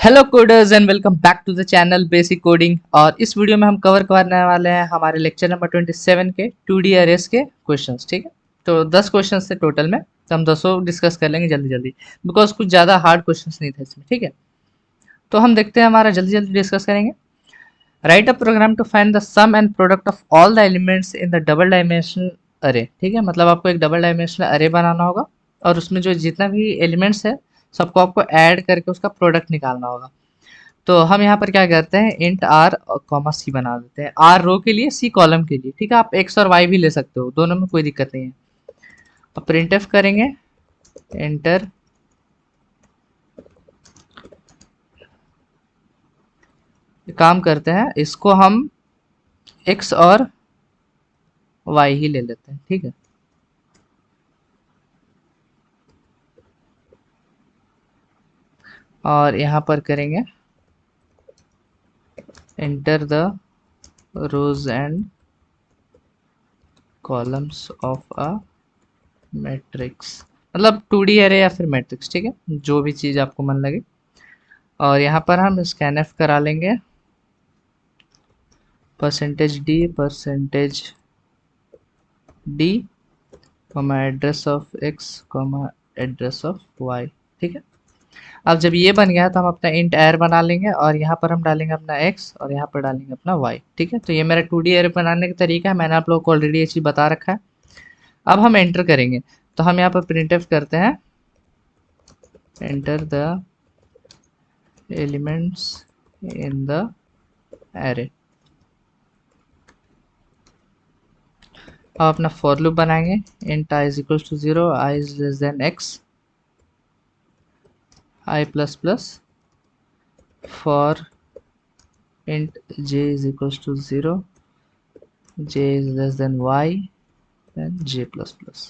Hello coders and welcome back to the channel basic coding. और इस video में हम कवर करने वाले हैं हमारे लेक्चर नंबर 27 के 2D अरेज के क्वेश्चंस। ठीक है, तो 10 क्वेश्चंस थे टोटल में, तो हम 10 डिस्कस कर लेंगे जल्दी जल्दी, बिकॉज कुछ ज़्यादा हार्ड क्वेश्चंस नहीं थे इसमें। ठीक है, तो हम देखते हैं, हमारा जल्दी जल्दी डिस्कस करेंगे। Write a program to find the sum and product of all the elements in the double dimensional array. ठीक है, मतलब आपको एक डबल डायमेंशनल अरे बनाना होगा और उसमें जो जितना भी एलिमेंट्स है सबको आपको ऐड करके उसका प्रोडक्ट निकालना होगा। तो हम यहाँ पर क्या करते हैं, इंट आर कॉमा सी बना देते हैं, आर रो के लिए सी कॉलम के लिए। ठीक है, आप एक्स और वाई भी ले सकते हो, दोनों में कोई दिक्कत नहीं है। अब प्रिंट एफ करेंगे, एंटर। काम करते हैं, इसको हम एक्स और वाई ही ले लेते हैं। ठीक है, और यहाँ पर करेंगे enter the rows and columns of a matrix, मतलब 2D अरे या फिर मैट्रिक्स। ठीक है, जो भी चीज़ आपको मन लगे। और यहाँ पर हम स्कैनएफ करा लेंगे, percentage d comma address of x comma address of y. ठीक है, अब जब ये बन गया तो हम अपना इंट एर बना लेंगे और यहाँ पर हम डालेंगे अपना एक्स और यहाँ पर डालेंगे अपना वाई। ठीक है, तो ये मेरा 2D एरे बनाने का तरीका है, मैंने आप लोगों को ऑलरेडी ये चीज़ बता रखा है। अब हम एंटर करेंगे, तो हम यहाँ पर प्रिंट एफ करते हैं, enter the elements in the array. अब अपना फॉर लूप बनाएंगे, int i is equal to 0, i is less than x, i plus plus for int j is equals to 0, j is less than y, then j plus plus।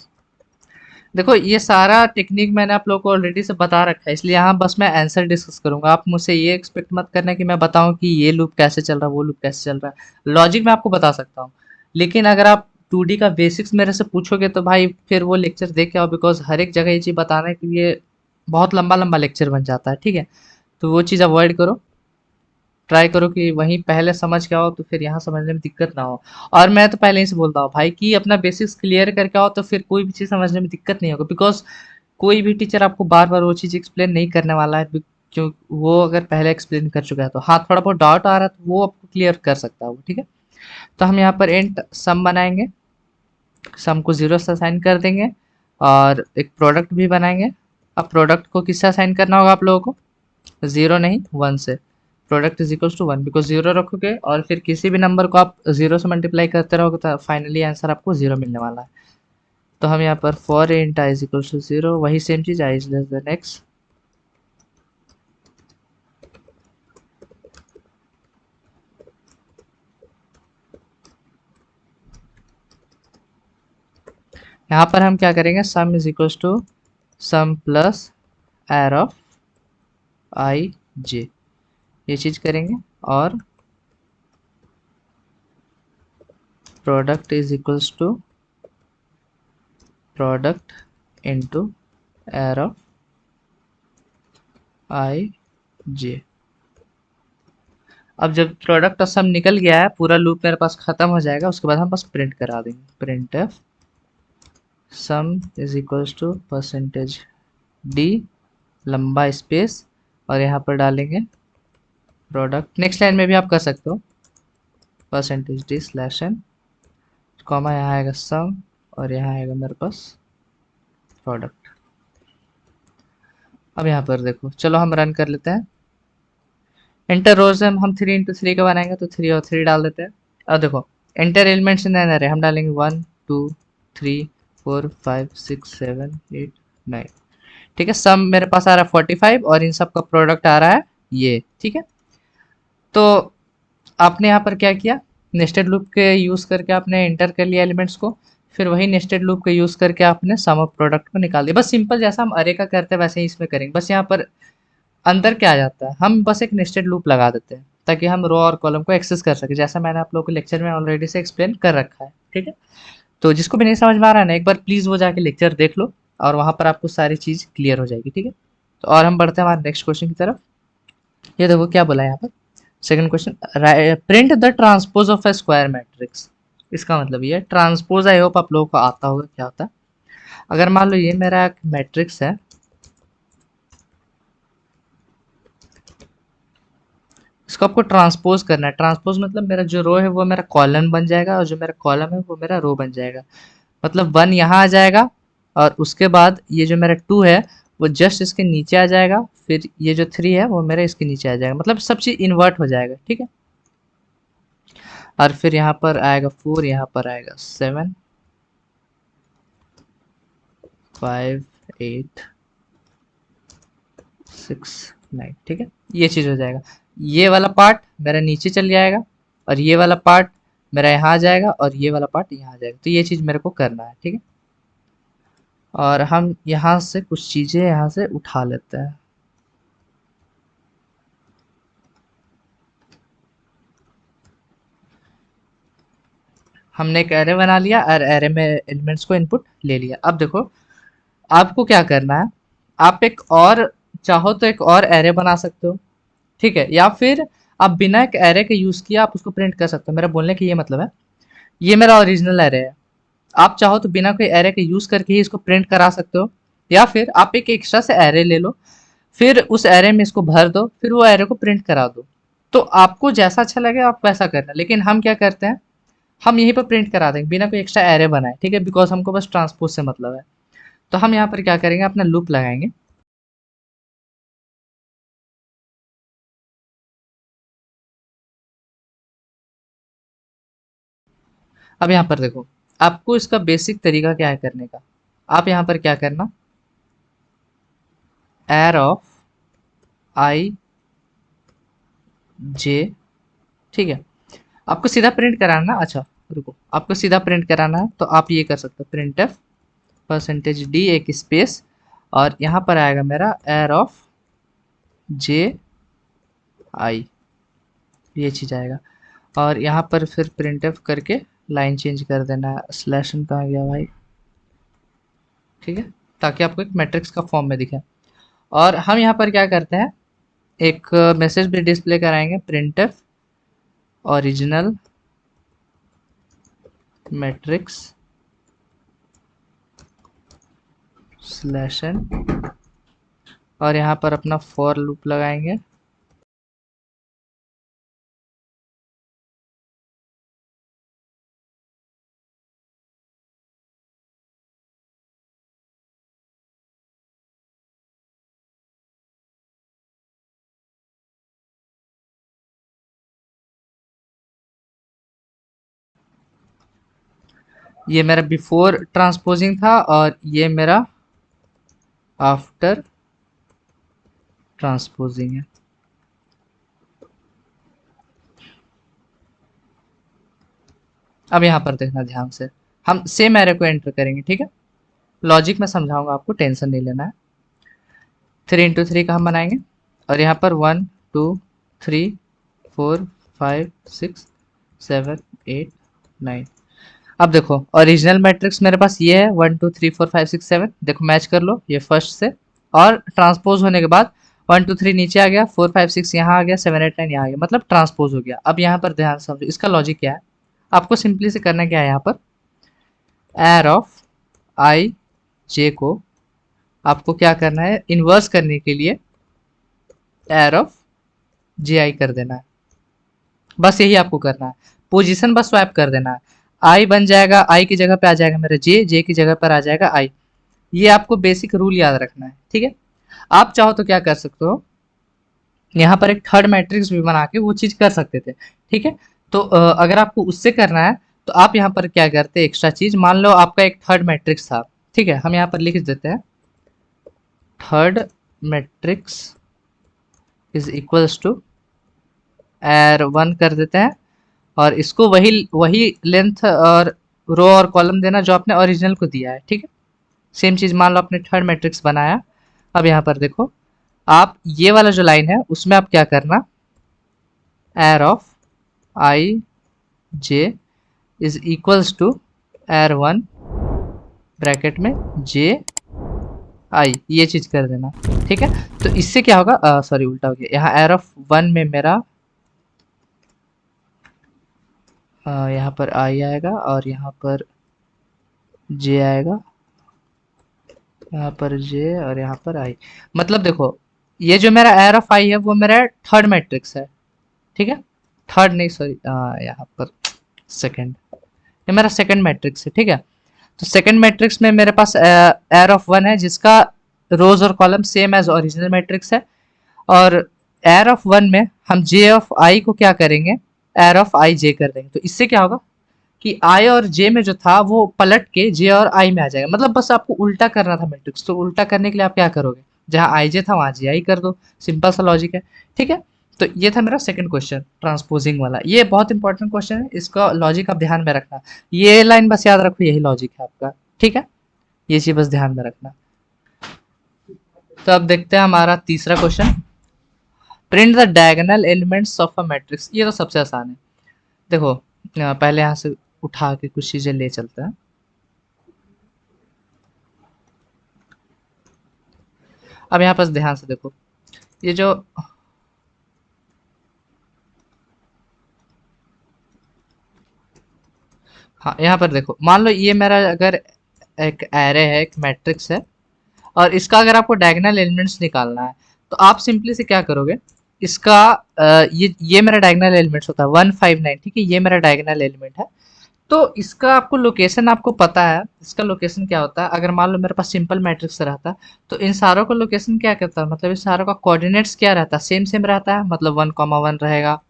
देखो, ये सारा technique मैंने आप लोगों को already से बता रखा है, इसलिए यहाँ बस मैं आंसर डिस्कस करूंगा। आप मुझसे ये एक्सपेक्ट मत करना कि मैं बताऊं कि ये लूप कैसे चल रहा है, वो लूप कैसे चल रहा है। लॉजिक मैं आपको बता सकता हूँ, लेकिन अगर आप 2D का बेसिक्स मेरे से पूछोगे तो भाई फिर वो लेक्चर देख के आओ, बिकॉज हर एक जगह ये चीज़ बताने के लिए बहुत लंबा लंबा लेक्चर बन जाता है। ठीक है, तो वो चीज़ अवॉइड करो, ट्राई करो कि वहीं पहले समझ के आओ, तो फिर यहाँ समझने में दिक्कत ना हो। और मैं तो पहले ही से बोलता हूँ भाई कि अपना बेसिक्स क्लियर करके आओ, तो फिर कोई भी चीज़ समझने में दिक्कत नहीं होगा, बिकॉज कोई भी टीचर आपको बार बार वो चीज़ एक्सप्लेन नहीं करने वाला है, क्यों वो अगर पहले एक्सप्लेन कर चुका है तो हाँ, थोड़ा बहुत डाउट आ रहा है तो वो आपको क्लियर कर सकता है वो। ठीक है, तो हम यहाँ पर इंट सम बनाएंगे, सम को 0 से असाइन कर देंगे और एक प्रोडक्ट भी बनाएंगे। अब प्रोडक्ट को किससे असाइन करना होगा आप लोगों को, 0 नहीं 1 से। Product is equals to 1, because 0 रखोगे और फिर किसी भी नंबर को आप 0 से मल्टीप्लाई करते रहोगे तो फाइनली आंसर आपको 0 मिलने वाला है। तो हम यहाँ पर for int i is equals to 0, वही सेम चीज, i is less than x. यहाँ पर हम क्या करेंगे, sum is equals to sum plus arr of i j, ये चीज करेंगे। और product is equals to product into arr of i j. अब जब प्रोडक्ट और सम निकल गया है, पूरा लूप मेरे पास खत्म हो जाएगा, उसके बाद हम बस प्रिंट करा देंगे, print F sum is equals to percentage d लंबा स्पेस और यहाँ पर डालेंगे प्रोडक्ट। नेक्स्ट लाइन में भी आप कर सकते हो, percentage d slash n comma, यहाँ आएगा सम और यहाँ आएगा मेरे पास प्रोडक्ट। अब यहाँ पर देखो, चलो हम रन कर लेते हैं। एंटर रोज हम 3 इंटू 3 का बनाएंगे तो 3 और 3 डाल देते हैं। अब देखो, एंटर एलिमेंट्स इन एन अरे, हम डालेंगे 1 2 3 4 5 6 7 8 9। ठीक है, सम मेरे पास आ रहा है 45 और इन सब का प्रोडक्ट आ रहा है ये। ठीक है, तो आपने यहाँ पर क्या किया, नेस्टेड लूप के यूज़ करके आपने एंटर कर लिया एलिमेंट्स को, फिर वही नेस्टेड लूप का यूज़ करके आपने सम ऑफ प्रोडक्ट को निकाल दिया। बस सिंपल, जैसा हम अरे का करते हैं वैसे ही इसमें करेंगे। बस यहाँ पर अंदर क्या आ जाता है, हम बस एक नेस्टेड लूप लगा देते हैं ताकि हम रो और कॉलम को एक्सेस कर सके, जैसा मैंने आप लोगों को लेक्चर में ऑलरेडी से एक्सप्लेन कर रखा है। ठीक है, तो जिसको भी नहीं समझ में आ रहा है ना, एक बार प्लीज़ वो जाके लेक्चर देख लो और वहाँ पर आपको सारी चीज़ क्लियर हो जाएगी। ठीक है, तो और हम बढ़ते हैं हमारे नेक्स्ट क्वेश्चन की तरफ। ये देखो क्या बोला है यहाँ पर, second question, print the transpose of A square matrix. इसका मतलब ये ट्रांसपोज, आई होप आप लोगों को आता होगा क्या होता है। अगर मान लो ये मेरा एक मैट्रिक्स है, इसको आपको ट्रांसपोज करना है। ट्रांसपोज मतलब मेरा जो रो है वो मेरा कॉलम बन जाएगा, और जो मेरा कॉलम है वो मेरा रो बन जाएगा। मतलब 1 यहाँ आ जाएगा, और उसके बाद ये जो मेरा 2 है वो जस्ट इसके नीचे आ जाएगा, फिर ये जो 3 है वो मेरा इसके नीचे आ जाएगा, मतलब सब चीज़ इन्वर्ट हो जाएगा, ठीक है। और फिर यहाँ पर आएगा 4, यहाँ पर आएगा 7, 5, 8, 6, 9, ठीक है। ये चीज़ हो जाएगा। ये वाला पार्ट मेरा नीचे चल जाएगा, और ये वाला पार्ट मेरा यहाँ आ जाएगा, और ये वाला पार्ट यहाँ आ जाएगा। तो ये चीज़ मेरे को करना है, ठीक है। और हम यहाँ से कुछ चीज़ें यहाँ से उठा लेते हैं। हमने एक एरे बना लिया, और एरे में एलिमेंट्स को इनपुट ले लिया। अब देखो आपको क्या करना है, आप एक और चाहो तो एक और एरे बना सकते हो, ठीक है। या फिर आप बिना एक एरे के यूज़ किया आप उसको प्रिंट कर सकते हो। मेरा बोलने का ये मतलब है, ये मेरा ओरिजिनल एरे है, आप चाहो तो बिना कोई एरे के यूज़ करके ही इसको प्रिंट करा सकते हो। या फिर आप एक एक्स्ट्रा से एरे ले लो, फिर उस एरे में इसको भर दो, फिर वो एरे को प्रिंट करा दो। तो आपको जैसा अच्छा लगे आप वैसा करना। लेकिन हम क्या करते हैं, हम यहीं पर प्रिंट करा देंगे बिना कोई एक्स्ट्रा एरे बनाए, ठीक है, बिकॉज हमको बस ट्रांसपोज से मतलब है। तो हम यहाँ पर क्या करेंगे, अपना लूप लगाएंगे। अब यहाँ पर देखो, आपको इसका बेसिक तरीका क्या है करने का। आप यहाँ पर क्या करना, एर ऑफ आई जे, ठीक है। आपको सीधा प्रिंट कराना है। अच्छा रुको, आपको सीधा प्रिंट कराना है तो आप ये कर सकते हो, प्रिंट एफ परसेंटेज डी एक स्पेस, और यहाँ पर आएगा मेरा एर ऑफ जे आई, ये चीज़ आएगा। और यहाँ पर फिर प्रिंट एफ करके लाइन चेंज कर देना है। स्लैश एन कहाँ गया भाई, ठीक है, ताकि आपको एक मैट्रिक्स का फॉर्म में दिखे। और हम यहाँ पर क्या करते हैं, एक मैसेज भी डिस्प्ले कराएंगे, print f original matrix slash n, और यहाँ पर अपना फॉर लूप लगाएंगे। ये मेरा बिफोर ट्रांसपोजिंग था, और ये मेरा आफ्टर ट्रांसपोजिंग है। अब यहाँ पर देखना ध्यान से, हम सेम एरे को एंटर करेंगे, ठीक है। लॉजिक में समझाऊंगा आपको, टेंशन नहीं लेना है। 3 × 3 का हम बनाएंगे, और यहाँ पर 1 2 3 4 5 6 7 8 9। अब देखो ओरिजिनल मैट्रिक्स मेरे पास ये है, 1 2 3 4 5 6 7, देखो मैच कर लो ये फर्स्ट से। और ट्रांसपोज होने के बाद 1 2 3 नीचे आ गया, 4 5 6 यहाँ आ गया, 7 8 9 यहाँ आ गया, मतलब ट्रांसपोज हो गया। अब यहाँ पर ध्यान से समझो इसका लॉजिक क्या है। आपको सिंपली से करना क्या है, यहाँ पर एर ऑफ आई जे को आपको क्या करना है, इन्वर्स करने के लिए एर ऑफ जे आई कर देना है। बस यही आपको करना है, पोजीशन बस स्वैप कर देना है। आई बन जाएगा, आई की जगह पे आ जाएगा मेरा जे, जे की जगह पर आ जाएगा आई। ये आपको बेसिक रूल याद रखना है, ठीक है। आप चाहो तो क्या कर सकते हो, यहाँ पर एक थर्ड मैट्रिक्स भी बना के वो चीज़ कर सकते थे, ठीक है। तो अगर आपको उससे करना है तो आप यहाँ पर क्या करते, एक्स्ट्रा चीज़, मान लो आपका एक थर्ड मैट्रिक्स था, ठीक है, हम यहाँ पर लिख देते हैं third matrix is equals to arr 1 कर देते हैं, और इसको वही वही लेंथ और रो और कॉलम देना जो आपने ओरिजिनल को दिया है, ठीक है। सेम चीज़ मान लो आपने थर्ड मैट्रिक्स बनाया। अब यहाँ पर देखो, आप ये वाला जो लाइन है उसमें आप क्या करना, arr of i j is equals to arr 1 bracket में जे आई, ये चीज़ कर देना, ठीक है। ठीक है। तो इससे क्या होगा, सॉरी उल्टा हो गया, यहाँ एयर ऑफ 1 में मेरा यहाँ पर आई आएगा और यहाँ पर जे आएगा, यहाँ पर जे और यहाँ पर आई। मतलब देखो ये जो मेरा एयर ऑफ आई है वो मेरा थर्ड मैट्रिक्स है, ठीक है। थर्ड नहीं सॉरी, यहाँ पर सेकंड, ये मेरा सेकंड मैट्रिक्स है, ठीक है। तो सेकंड मैट्रिक्स में मेरे पास एयर ऑफ 1 है जिसका रोज और column same as original matrix है, और एयर ऑफ 1 में हम जे ऑफ आई को क्या करेंगे, एयर ऑफ आई जे कर देंगे। तो इससे क्या होगा कि आई और जे में जो था वो पलट के जे और आई में आ जाएगा। मतलब बस आपको उल्टा करना था मैट्रिक्स, तो उल्टा करने के लिए आप क्या करोगे, जहां आई जे था वहां जे आई कर दो, सिंपल सा लॉजिक है, ठीक है। तो ये था मेरा सेकंड क्वेश्चन ट्रांसपोजिंग वाला, ये बहुत इंपॉर्टेंट क्वेश्चन है, इसका लॉजिक आप ध्यान में रखना, ये लाइन बस याद रखो, यही लॉजिक है आपका, ठीक है। ये चीज बस ध्यान में रखना। तो अब देखते हैं हमारा तीसरा question, print the diagonal elements of a matrix. ये तो सबसे आसान है। देखो पहले यहाँ से उठा के कुछ चीजें ले चलते हैं। अब यहाँ पर ध्यान से देखो, ये जो हाँ यहाँ पर देखो, मान लो ये मेरा अगर एक एरे है, एक मैट्रिक्स है, और इसका अगर आपको डायगोनल एलिमेंट्स निकालना है तो आप सिंपली से क्या करोगे, इसका ये मेरा डायगोनल एलिमेंट्स होता है 159, ठीक है, ये मेरा डायगोनल एलिमेंट है। तो इसका आपको लोकेशन आपको पता है, इसका लोकेशन क्या होता है, अगर मान लो मेरे पास सिंपल मैट्रिक्स रहता है तो इन सारों का लोकेशन क्या करता है, मतलब इन सारों का कोऑर्डिनेट्स क्या रहता है, सेम सेम रहता है, मतलब 1,1 रहेगा,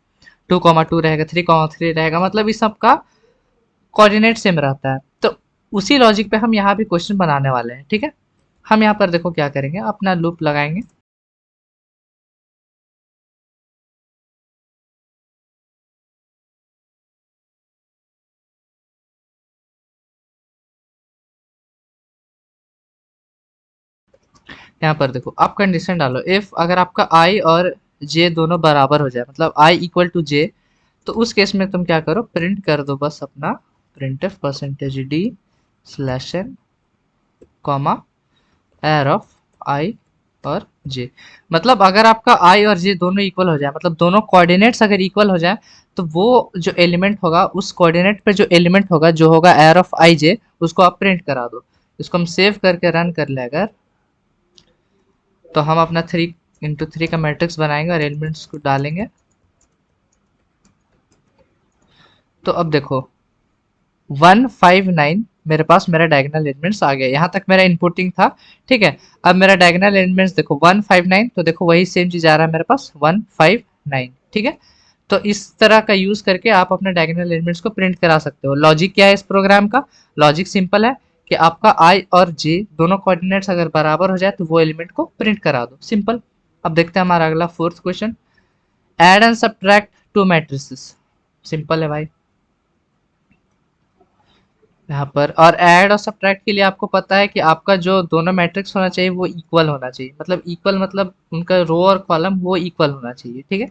2,2 रहेगा, 3,3 रहेगा, मतलब इस सब का कोऑर्डिनेट सेम रहता है। तो उसी लॉजिक पे हम यहाँ भी क्वेश्चन बनाने वाले हैं, ठीक है। हम यहाँ पर देखो क्या करेंगे, अपना लूप लगाएंगे, यहाँ पर देखो आप कंडीशन डालो, इफ अगर आपका आई और जे दोनों बराबर हो जाए, मतलब आई इक्वल टू जे, तो उस केस में तुम क्या करो, प्रिंट कर दो बस अपना printf percentage d slash n comma arr of i और जे। मतलब अगर आपका आई और जे दोनों इक्वल हो जाए, मतलब दोनों कोऑर्डिनेट्स अगर इक्वल हो जाए, तो वो जो एलिमेंट होगा उस कोऑर्डिनेट पे जो एलिमेंट होगा जो होगा एयर ऑफ आई जे, उसको आप प्रिंट करा दो। इसको हम सेव करके रन कर ले अगर, तो हम अपना 3 × 3 का मैट्रिक्स बनाएंगे और एलिमेंट्स को डालेंगे। तो अब देखो 159 मेरे पास मेरा डायगोनल एलिमेंट्स आ गया, यहाँ तक मेरा इनपुटिंग था, ठीक है। अब मेरा डायगोनल एलिमेंट्स देखो 159, तो देखो वही सेम चीज आ रहा है मेरे पास 159, ठीक है। तो इस तरह का यूज करके आप अपने डायगोनल एलिमेंट्स को प्रिंट करा सकते हो। लॉजिक क्या है इस प्रोग्राम का, लॉजिक सिंपल है कि आपका आई और जे दोनों कोऑर्डिनेट्स अगर बराबर हो जाए तो वो एलिमेंट को प्रिंट करा दो, सिंपल। अब देखते हैं हमारा अगला fourth question, add and subtract two matrices. Simple है भाई, यहाँ पर और ऐड और सब्ट्रैक्ट के लिए आपको पता है कि आपका जो दोनों मैट्रिक्स होना चाहिए वो इक्वल होना चाहिए, मतलब इक्वल मतलब उनका रो और कॉलम वो इक्वल होना चाहिए, ठीक है।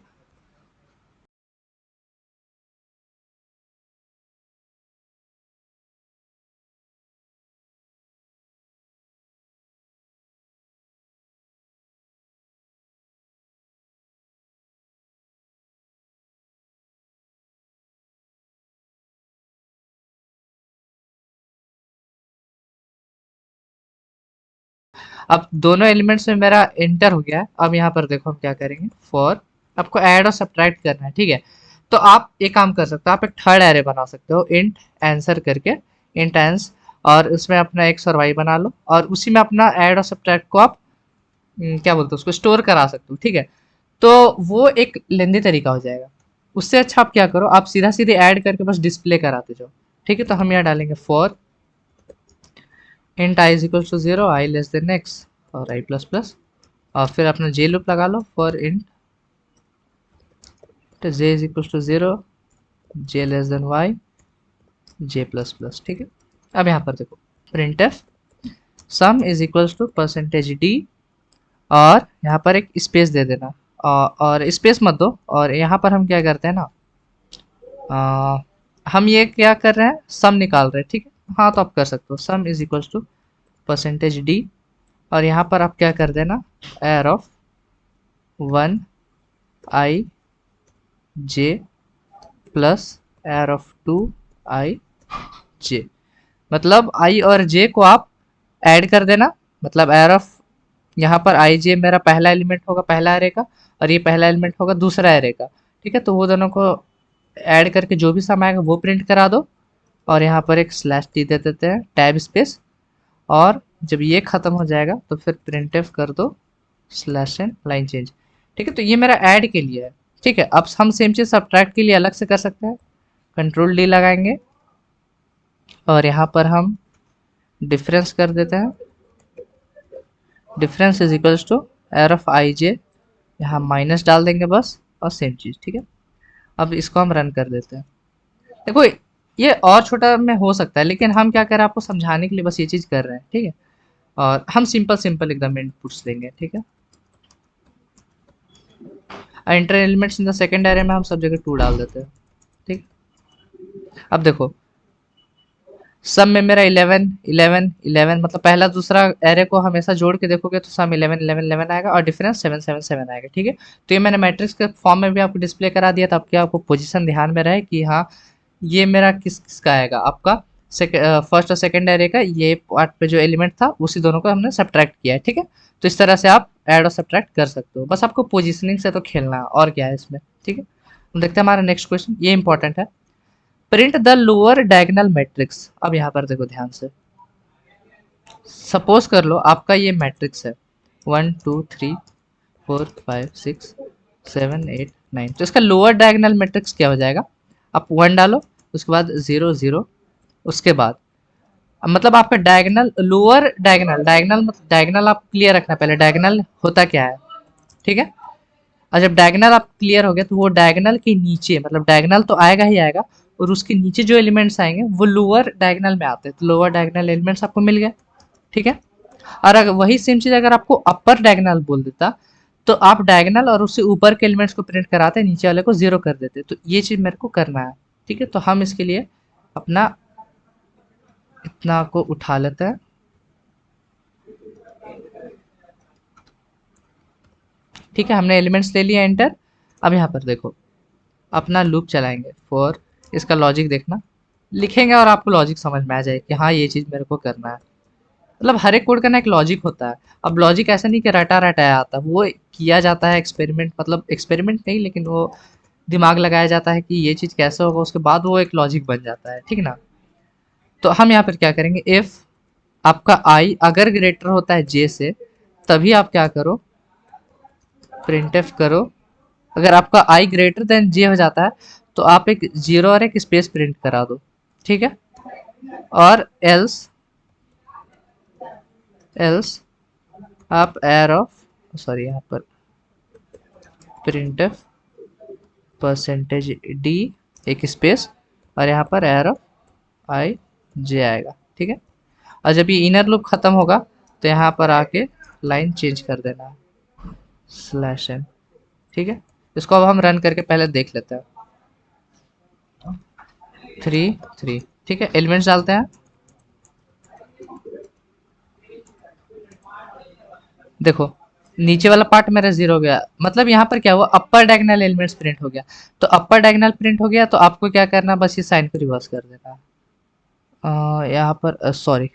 अब दोनों एलिमेंट्स में मेरा एंटर हो गया है। अब यहाँ पर देखो हम क्या करेंगे, फॉर आपको ऐड और सब्ट्रैक्ट करना है, ठीक है। तो आप एक काम कर सकते हो, आप एक थर्ड एरे बना सकते हो, इंट आंसर करके, इंट आंस, और उसमें अपना एक्स और वाई बना लो, और उसी में अपना ऐड और सब्ट्रैक्ट को आप क्या बोलते हो उसको स्टोर करा सकते हो, ठीक है। तो वो एक लेंदी तरीका हो जाएगा। उससे अच्छा आप क्या करो, आप सीधा सीधे ऐड करके बस डिस्प्ले कराते जाओ, ठीक है। तो हम यहाँ डालेंगे for int i is equal to 0, i less than x और आई प्लस प्लस, और फिर अपना जे लूप लगा लो, for int j is equal to 0, j less than y, j plus plus, ठीक है। अब यहाँ पर देखो print F sum is equal to percentage d, और यहाँ पर एक स्पेस दे देना, और स्पेस मत दो, और यहाँ पर हम क्या करते हैं ना, हम ये क्या कर रहे हैं, सम निकाल रहे हैं, ठीक है। हाँ तो आप कर सकते हो, sum is equal to percentage d, और यहाँ पर आप क्या कर देना, arr of 1 i j plus arr of 2 i j, मतलब i और j को आप ऐड कर देना। मतलब एर ऑफ, यहाँ पर i j मेरा पहला एलिमेंट होगा पहला एरे का, और ये पहला एलिमेंट होगा दूसरा एरे का। ठीक है, तो वो दोनों को ऐड करके जो भी सम आएगा वो प्रिंट करा दो, और यहाँ पर एक स्लैश टी दे देते हैं, टैब स्पेस, और जब ये खत्म हो जाएगा तो फिर प्रिंट एफ कर दो स्लैश एन लाइन चेंज। ठीक है, तो ये मेरा ऐड के लिए है। ठीक है, अब हम सेम चीज़ सब्ट्रैक्ट के लिए अलग से कर सकते हैं। कंट्रोल डी लगाएंगे और यहाँ पर हम डिफरेंस कर देते हैं, डिफरेंस इज इक्वल्स टू एर ऑफ आई जे, यहाँ माइनस डाल देंगे बस, और सेम चीज़। ठीक है, अब इसको हम रन कर देते हैं। देखो ये और छोटा में हो सकता है, लेकिन हम क्या कर रहे हैं आपको समझाने के लिए बस ये चीज़ कर रहे हैं। ठीक है, और हम सिंपल सिंपल एकदम इनपुट्स देंगे। ठीक है, enter elements in the second array में हम सब जगह 2 डाल देते हैं। ठीक, अब देखो सब में मेरा 11 11 11, मतलब पहला दूसरा एरे को हमेशा जोड़ के देखोगे तो सब 11 11 11 आएगा, और डिफरेंस 7 7 7 आएगा। ठीक है, तो ये मैंने मैट्रिक्स के फॉर्म में भी आपको डिस्प्ले करा दिया था, आपके आपको पोजीशन ध्यान में रहे कि हाँ ये मेरा किस किस का आएगा, आपका फर्स्ट और सेकंड एरे का ये पार्ट पे जो एलिमेंट था उसी दोनों को हमने सब्ट्रैक्ट किया है। ठीक है, तो इस तरह से आप ऐड और सब्ट्रैक्ट कर सकते हो, बस आपको पोजिशनिंग से तो खेलना है, और क्या है इसमें। ठीक है, देखते हैं हमारा नेक्स्ट क्वेश्चन, ये इंपॉर्टेंट है। Print the lower diagonal matrix. अब यहाँ पर देखो ध्यान से, सपोज कर लो आपका ये मैट्रिक्स है 1 2 3 4 5 6 7 8 9, तो इसका लोअर डायगोनल मैट्रिक्स क्या हो जाएगा, आप 1 डालो, उसके बाद 0 0, उसके बाद मतलब आपका डायगोनल, लोअर डायगोनल, डायगोनल मतलब डायगोनल आप क्लियर रखना पहले, डायगोनल होता क्या है। ठीक है, और जब डायगोनल आप क्लियर हो गया तो वो डायगोनल के नीचे, मतलब डायगोनल तो आएगा ही आएगा, और उसके नीचे जो एलिमेंट्स आएंगे वो लोअर डायगोनल में आते हैं, तो लोअर डायगोनल एलिमेंट्स आपको मिल गए। ठीक है, और अगर वही सेम चीज अगर आपको अपर डायगोनल बोल देता तो आप डायगोनल और उससे ऊपर के एलिमेंट्स को प्रिंट कराते, नीचे वाले को 0 कर देते, तो ये चीज मेरे को करना है। ठीक है, तो हम इसके लिए अपना इतना को उठा लेते हैं। ठीक है, हमने एलिमेंट्स ले लिया एंटर। अब यहाँ पर देखो अपना लूप चलाएंगे फॉर, इसका लॉजिक देखना, लिखेंगे और आपको लॉजिक समझ में आ जाए कि हाँ ये चीज़ मेरे को करना है। मतलब हर एक कोड का ना एक लॉजिक होता है। अब लॉजिक ऐसा नहीं कि रटा रटाया आता है, वो किया जाता है एक्सपेरिमेंट, मतलब एक्सपेरिमेंट नहीं लेकिन वो दिमाग लगाया जाता है कि ये चीज़ कैसे होगा, उसके बाद वो एक लॉजिक बन जाता है। ठीक ना, तो हम यहाँ पर क्या करेंगे, इफ़ आपका आई अगर ग्रेटर होता है जे से, तभी आप क्या करो, प्रिंट एफ करो। अगर आपका आई ग्रेटर देन जे हो जाता है तो आप एक 0 और एक स्पेस प्रिंट करा दो। ठीक है, और एल्स एल्स आप एर ऑफ, सॉरी यहाँ पर प्रिंट एफ परसेंटेज डी एक स्पेस, और यहाँ पर एर ऑफ आई जे आएगा। ठीक है, और जब ये इनर लूप खत्म होगा तो यहाँ पर आके लाइन चेंज कर देना है स्लैश एन। ठीक है, इसको अब हम रन करके पहले देख लेते हैं। 3 3, ठीक है, एलिमेंट्स डालते हैं। देखो नीचे वाला पार्ट मेरा 0 हो गया, मतलब यहाँ पर क्या हुआ, अपर डायगोनल एलिमेंट्स प्रिंट हो गया। तो अपर डायगोनल प्रिंट हो गया तो आपको क्या करना, बस ये साइन को रिवर्स कर देना। यहाँ पर सॉरी,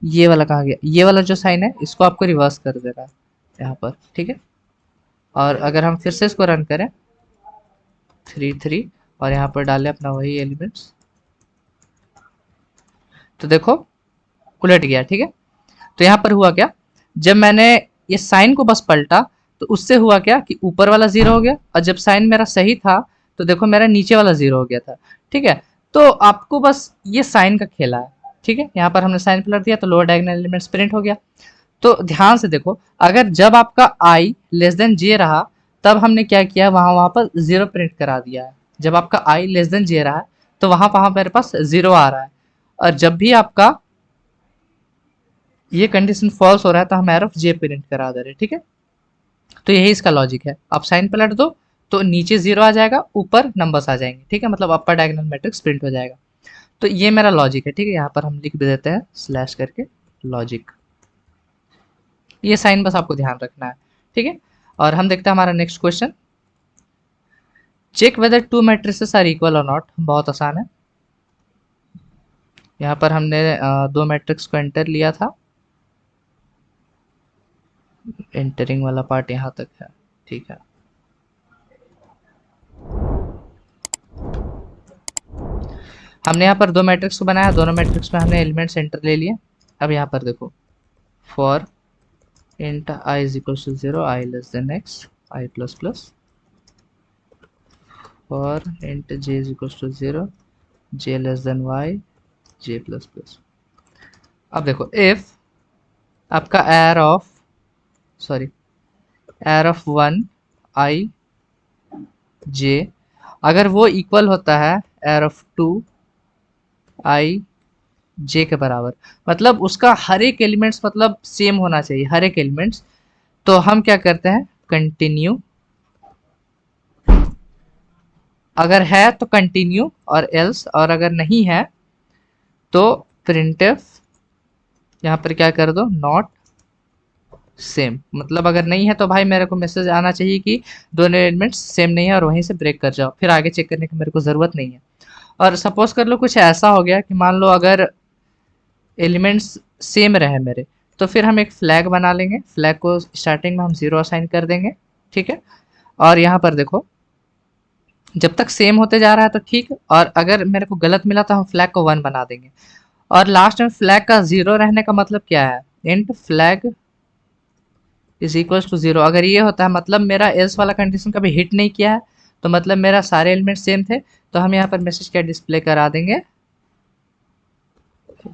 ये वाला कहाँ गया, ये वाला जो साइन है इसको आपको रिवर्स कर देना है यहाँ पर। ठीक है, और अगर हम फिर से इसको रन करें 3 3, और यहाँ पर डालें अपना वही एलिमेंट्स, तो देखो उलट गया। ठीक है, तो यहाँ पर हुआ क्या, जब मैंने ये साइन को बस पलटा तो उससे हुआ क्या कि ऊपर वाला 0 हो गया, और जब साइन मेरा सही था तो देखो मेरा नीचे वाला 0 हो गया था। ठीक है, तो आपको बस ये साइन का खेला है। ठीक है, यहाँ पर हमने साइन पलट दिया तो लोअर डायगोनल एलिमेंट्स प्रिंट हो गया। तो ध्यान से देखो, अगर जब आपका आई लेस देन जे रहा तब हमने क्या किया, वहां पर 0 प्रिंट करा दिया है। जब आपका आई लेस देन जे रहा है तो वहां मेरे पास 0 आ रहा है, और जब भी आपका ये कंडीशन फॉल्स हो रहा है तो हम एर ऑफ जे प्रिंट करा दे रहे हैं। ठीक है, तो यही इसका लॉजिक है। आप साइन पलट दो तो नीचे 0 आ जाएगा, ऊपर नंबर्स आ जाएंगे। ठीक है, मतलब अपर डायगोनल मैट्रिक्स प्रिंट हो जाएगा। तो ये मेरा लॉजिक है। ठीक है, यहाँ पर हम लिख भी देते हैं स्लैश करके लॉजिक। ये साइन बस आपको ध्यान रखना है, ठीक है। और हम देखते हैं हमारा next question, check whether two matrices are equal or not. बहुत आसान है। यहाँ पर हमने दो मैट्रिक्स को एंटर लिया था, एंटरिंग वाला पार्ट यहाँ तक है, ठीक है। हमने यहाँ पर दो मैट्रिक्स को बनाया, दोनों मैट्रिक्स में हमने एलिमेंट्स एंटर ले लिए। अब यहाँ पर देखो, for int i is equal to 0, i less than x, i plus plus, for int j is equal to 0, j less than y, j plus plus. अब देखो, इफ आपका एयर ऑफ 1 i j अगर वो equal होता है air of 2 i j के बराबर, मतलब उसका हर एक एलिमेंट्स मतलब सेम होना चाहिए, हर एक एलिमेंट्स। तो हम क्या करते हैं, कंटिन्यू, अगर है तो कंटिन्यू और एल्स, और अगर नहीं है तो प्रिंटफ, यहाँ पर क्या कर दो, नॉट सेम। मतलब अगर नहीं है तो भाई मेरे को मैसेज आना चाहिए कि दोनों एलिमेंट्स सेम नहीं है, और वहीं से ब्रेक कर जाओ, फिर आगे चेक करने की मेरे को ज़रूरत नहीं है। और सपोज कर लो कुछ ऐसा हो गया कि मान लो अगर एलिमेंट्स सेम रहे मेरे, तो फिर हम एक फ्लैग बना लेंगे, फ्लैग को स्टार्टिंग में हम 0 असाइन कर देंगे, ठीक है। और यहाँ पर देखो, जब तक सेम होते जा रहा है तो ठीक, और अगर मेरे को गलत मिला तो हम फ्लैग को 1 बना देंगे। और लास्ट में फ्लैग का 0 रहने का मतलब क्या है, int flag is equal to 0। अगर ये होता है मतलब मेरा एल्स वाला कंडीशन कभी हिट नहीं किया है, तो मतलब मेरा सारे एलिमेंट सेम थे, तो हम यहाँ पर मैसेज क्या डिस्प्ले करा देंगे,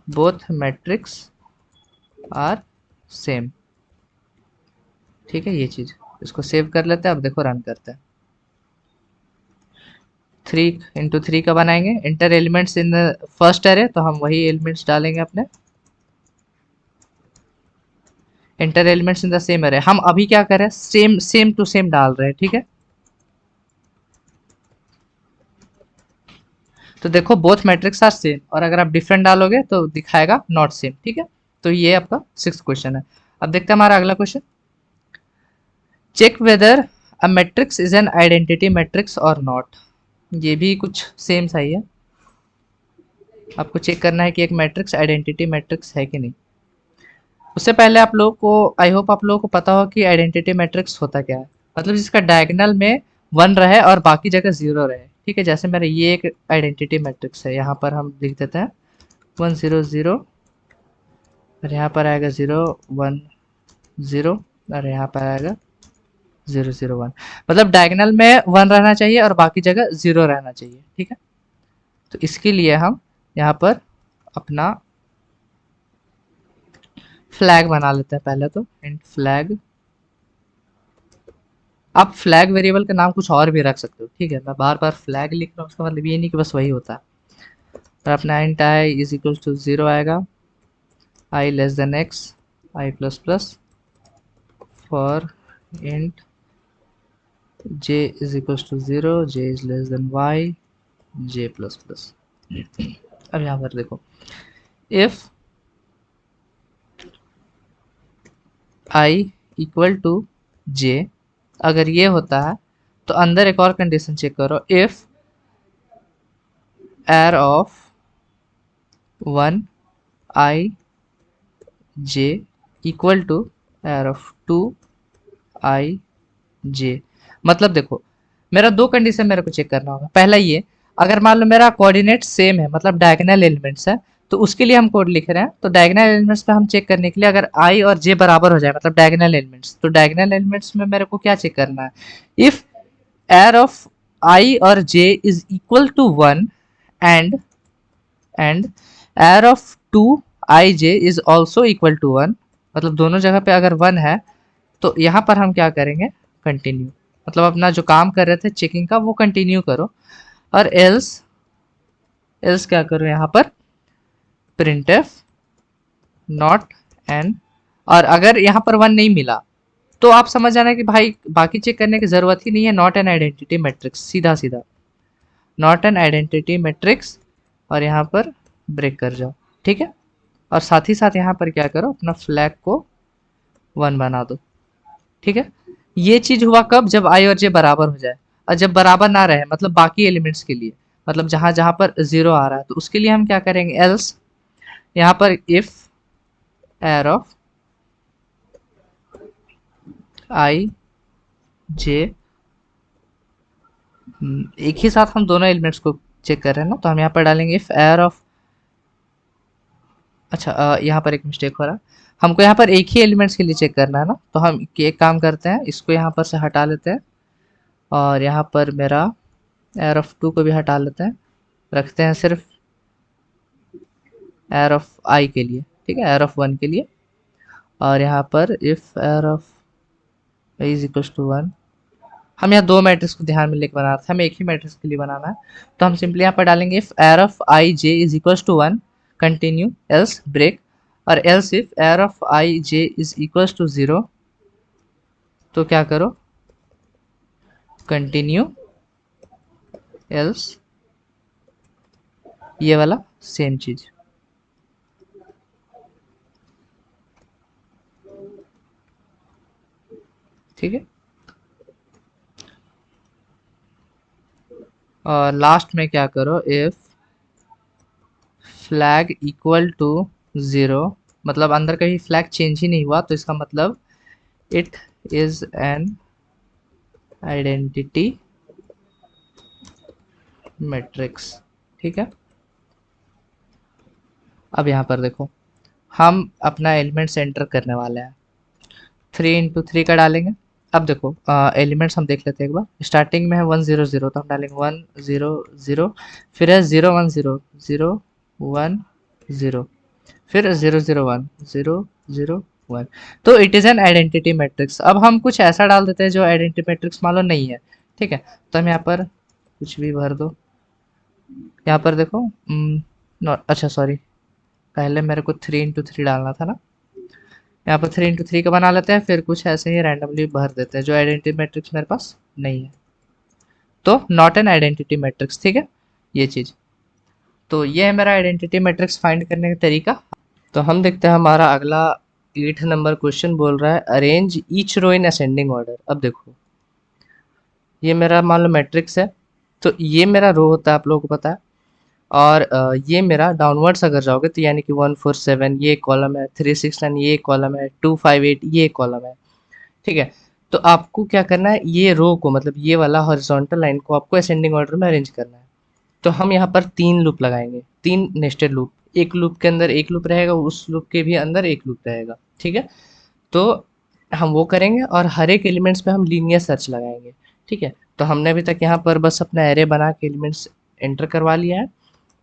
बोथ मैट्रिक्स आर सेम, ठीक है। ये चीज, इसको सेव कर लेते हैं। अब देखो रन करते हैं। 3 × 3 का बनाएंगे, inter elements in first array, तो हम वही एलिमेंट्स डालेंगे अपने, inter elements in the same array. हम अभी क्या कर रहे हैं, सेम टू सेम डाल रहे हैं, ठीक है। तो देखो बोथ मैट्रिक्स आर सेम, और अगर आप डिफरेंट डालोगे तो दिखाएगा नॉट सेम, ठीक है। तो ये आपका 6th क्वेश्चन है। अब देखते हैं हमारा अगला question, check whether a matrix is an identity matrix or not. ये भी कुछ सेम सा ही है, आपको चेक करना है कि एक मैट्रिक्स आइडेंटिटी मैट्रिक्स है कि नहीं। उससे पहले आप लोगों को, आई होप आप लोगों को पता हो कि आइडेंटिटी मैट्रिक्स होता क्या है। मतलब जिसका डायगोनल में 1 रहे और बाकी जगह 0 रहे, ठीक है। जैसे मेरा ये एक आइडेंटिटी मैट्रिक्स है, यहाँ पर हम लिख देते हैं 1 0 0, और यहाँ पर आएगा 0 1 0, और यहाँ पर आएगा 0 0 1। मतलब डायगोनल में 1 रहना चाहिए और बाकी जगह 0 रहना चाहिए, ठीक है। तो इसके लिए हम यहाँ पर अपना फ्लैग बना लेते हैं पहले, तो इंट फ्लैग। आप फ्लैग वेरिएबल का नाम कुछ और भी रख सकते हो, ठीक है। मैं बार बार फ्लैग लिख रहा हूँ, उसका मतलब ये नहीं कि बस वही होता है। और अपना int i is equal to 0 आएगा, i less than x, i plus plus, for int j is equal to 0, j is less than y, j plus plus. अब यहाँ पर देखो, if i equal to j, अगर ये होता है तो अंदर एक और कंडीशन चेक करो, if arr of 1 i j equal to arr of 2 i j. मतलब देखो, मेरा दो कंडीशन मेरे को चेक करना होगा। पहला ये, अगर मान लो मेरा कोऑर्डिनेट सेम है, मतलब डायगोनल एलिमेंट्स है, तो उसके लिए हम कोड लिख रहे हैं। तो डायगोनल एलिमेंट्स पे हम चेक करने के लिए, अगर आई और जे बराबर हो जाए, मतलब डायगोनल एलिमेंट्स, तो डायगोनल एलिमेंट्स में मेरे को क्या चेक करना है, इफ एयर ऑफ आई और j is equal to 1 and arr of 2 i j is also equal to 1, मतलब दोनों जगह पे अगर 1 है, तो यहाँ पर हम क्या करेंगे, कंटिन्यू, मतलब अपना जो काम कर रहे थे चेकिंग का वो कंटिन्यू करो। और एल्स क्या करो, यहाँ पर प्रिंटफ नॉट एन, और अगर यहाँ पर 1 नहीं मिला तो आप समझ जाना कि भाई बाकी चेक करने की जरूरत ही नहीं है, नॉट एन आइडेंटिटी मैट्रिक्स, सीधा सीधा नॉट एन आइडेंटिटी मैट्रिक्स, और यहाँ पर ब्रेक कर जाओ, ठीक है। और साथ ही साथ यहाँ पर क्या करो, अपना फ्लैग को 1 बना दो। ठीक है, ये चीज हुआ कब, जब आई और जे बराबर हो जाए। और जब बराबर ना रहे मतलब बाकी एलिमेंट्स के लिए, मतलब जहां जहां पर 0 आ रहा है तो उसके लिए हम क्या करेंगे, एल्स यहाँ पर इफ एर ऑफ आई जे, एक ही साथ हम दोनों एलिमेंट्स को चेक कर रहे हैं ना, तो हम यहाँ पर डालेंगे इफ एर ऑफ, अच्छा यहाँ पर एक मिस्टेक हो रहा है, हमको यहाँ पर एक ही एलिमेंट्स के लिए चेक करना है ना, तो हम एक काम करते हैं, इसको यहाँ पर से हटा लेते हैं और यहाँ पर मेरा एर ऑफ 2 को भी हटा लेते हैं, रखते हैं सिर्फ एर ऑफ आई के लिए। ठीक है, एर ऑफ 1 के लिए, और यहाँ पर if arr of i is equal to 1, हम यहाँ दो मैट्रिक्स को ध्यान में लेकर बना रहे थे, हमें एक ही मैट्रिक्स के लिए बनाना है, तो हम सिंपली यहाँ पर डालेंगे if arr of i j is equal to 1 continue else break, और else if arr of i j is equal to 0, तो क्या करो, कंटिन्यू एल्स, ये वाला सेम चीज। ठीक है, और लास्ट में क्या करो, इफ फ्लैग इक्वल टू 0, मतलब अंदर का ही फ्लैग चेंज ही नहीं हुआ, तो इसका मतलब it is an identity matrix. ठीक है, अब यहाँ पर देखो, हम अपना एलिमेंट्स एंटर करने वाले हैं, 3 × 3 का डालेंगे। अब देखो एलिमेंट्स हम देख लेते हैं एक बार, स्टार्टिंग में है 1 0 0, तो हम डालेंगे 1 0 0, फिर है 0 1 0 0 1 0, फिर 0 0 1 0 0 1, तो it is an identity matrix. अब हम कुछ ऐसा डाल देते हैं जो आइडेंटिटी मैट्रिक्स मान लो नहीं है। ठीक है, तो हम यहाँ पर कुछ भी भर दो, यहाँ पर देखो अच्छा सॉरी, पहले मेरे को 3 × 3 डालना था ना, यहाँ पर 3 × 3 का बना लेते हैं, फिर कुछ ऐसे ही रैंडमली भर देते हैं जो आइडेंटिटी मैट्रिक्स मेरे पास नहीं है, तो नॉट एन आइडेंटिटी मैट्रिक्स। ठीक है, ये चीज़, तो ये है मेरा आइडेंटिटी मैट्रिक्स फाइंड करने का तरीका। तो हम देखते हैं हमारा अगला 8 नंबर क्वेश्चन बोल रहा है arrange each row in ascending order. अब देखो ये मेरा मान लो मैट्रिक्स है, तो ये मेरा रो होता है, आप लोगों को पता है, और ये मेरा डाउनवर्ड्स अगर जाओगे तो यानी कि 1 4 7 ये कॉलम है, 3 6 9 ये कॉलम है, 2 5 8 ये कॉलम है। ठीक है, तो आपको क्या करना है, ये रो को मतलब ये वाला हॉरिजॉन्टल लाइन को आपको असेंडिंग ऑर्डर में अरेंज करना है। तो हम यहाँ पर 3 लूप लगाएंगे, 3 नेस्टेड लूप, एक लूप के अंदर एक लूप रहेगा, उस लूप के भी अंदर एक लूप रहेगा। ठीक है, तो हम वो करेंगे और हर एक एलिमेंट्स पे हम लीनियर सर्च लगाएंगे। ठीक है, तो हमने अभी तक यहाँ पर बस अपना एरे बना के एलिमेंट्स एंटर करवा लिया है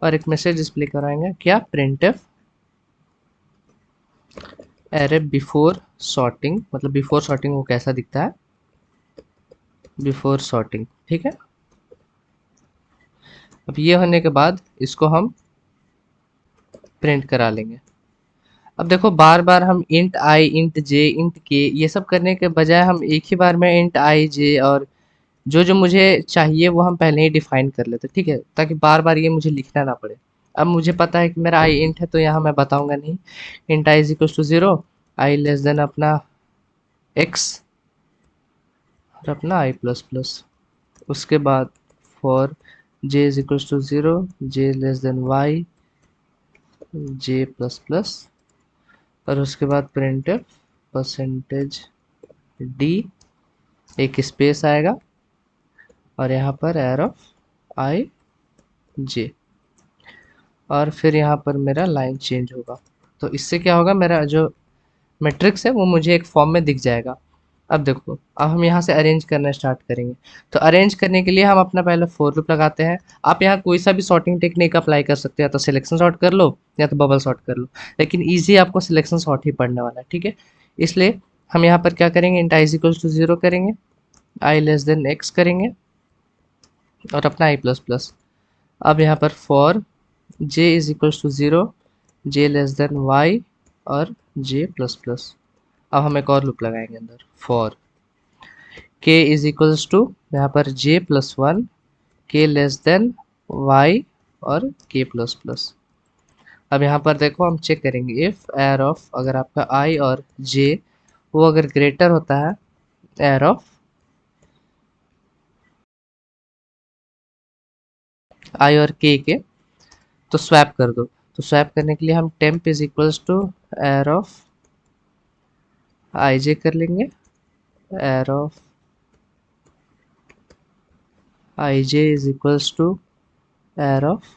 और एक मैसेज डिस्प्ले कराएंगे, क्या, प्रिंटफ एरे बिफोर सॉर्टिंग, मतलब बिफोर सॉर्टिंग वो कैसा दिखता है, बिफोर सॉर्टिंग। ठीक है, अब ये होने के बाद इसको हम प्रिंट करा लेंगे। अब देखो बार बार हम इंट आई इंट जे इंट के ये सब करने के बजाय हम एक ही बार में इंट आई जे और जो जो मुझे चाहिए वो हम पहले ही डिफाइन कर लेते, ठीक है, ताकि बार बार ये मुझे लिखना ना पड़े। अब मुझे पता है कि मेरा आई इंट है, तो यहाँ मैं बताऊंगा नहीं, int i is equal to 0, i less than अपना एक्स और अपना आई प्लस प्लस, उसके बाद for j is equal to 0, j less than y, j plus plus, और उसके बाद प्रिंटफ परसेंटेज डी, एक स्पेस आएगा और यहाँ पर एर ऑफ आई जे, और फिर यहाँ पर मेरा लाइन चेंज होगा। तो इससे क्या होगा, मेरा जो मैट्रिक्स है वो मुझे एक फॉर्म में दिख जाएगा। अब देखो, अब हम यहाँ से अरेंज करना स्टार्ट करेंगे। तो अरेंज करने के लिए हम अपना पहले फोर लूप लगाते हैं। आप यहाँ कोई सा भी सॉर्टिंग टेक्निक अप्लाई कर सकते हो, या तो सिलेक्शन सॉर्ट कर लो या तो बबल सॉर्ट कर लो, लेकिन ईजी आपको सिलेक्शन सॉर्ट ही पढ़ने वाला है। ठीक है, इसलिए हम यहाँ पर क्या करेंगे, int i is equal to 0 करेंगे, आई लेस देन एक्स करेंगे और अपना आई प्लस प्लस। अब यहाँ पर for j is equal to 0, j less than y और जे प्लस प्लस। अब हम एक और लूप लगाएंगे अंदर, फॉर के इज इक्वल्स टू यहाँ पर जे प्लस 1, के लेस देन वाई और के प्लस प्लस। अब यहाँ पर देखो हम चेक करेंगे इफ एर ऑफ, अगर आपका आई और जे वो अगर ग्रेटर होता है एयर ऑफ आई और के तो स्वैप कर दो। तो स्वैप करने के लिए हम temp is equals to arr of i j कर लेंगे, arr of i j is equals to arr of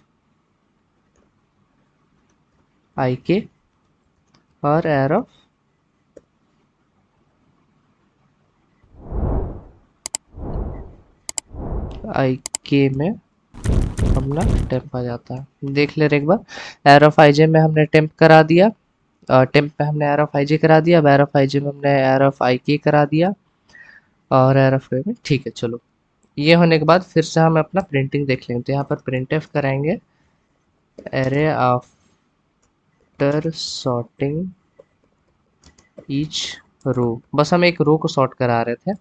i k और एयर ऑफ आई के में अपना टेम्प आ जाता है। देख ले एक बार, एयर ऑफ आई जे में हमने टेम्प करा दिया, टेम्प पे हमने एयर ऑफ आई जे करा दिया, एयर ऑफ आई जे में हमने एयर ऑफ आई के करा दिया और एयर ऑफ के में। ठीक है, चलो ये होने के बाद फिर से हम अपना प्रिंटिंग देख लेंगे। तो यहाँ पर प्रिंट एफ कराएंगे array after sorting each row. बस हम एक रो को सॉर्ट करा रहे थे।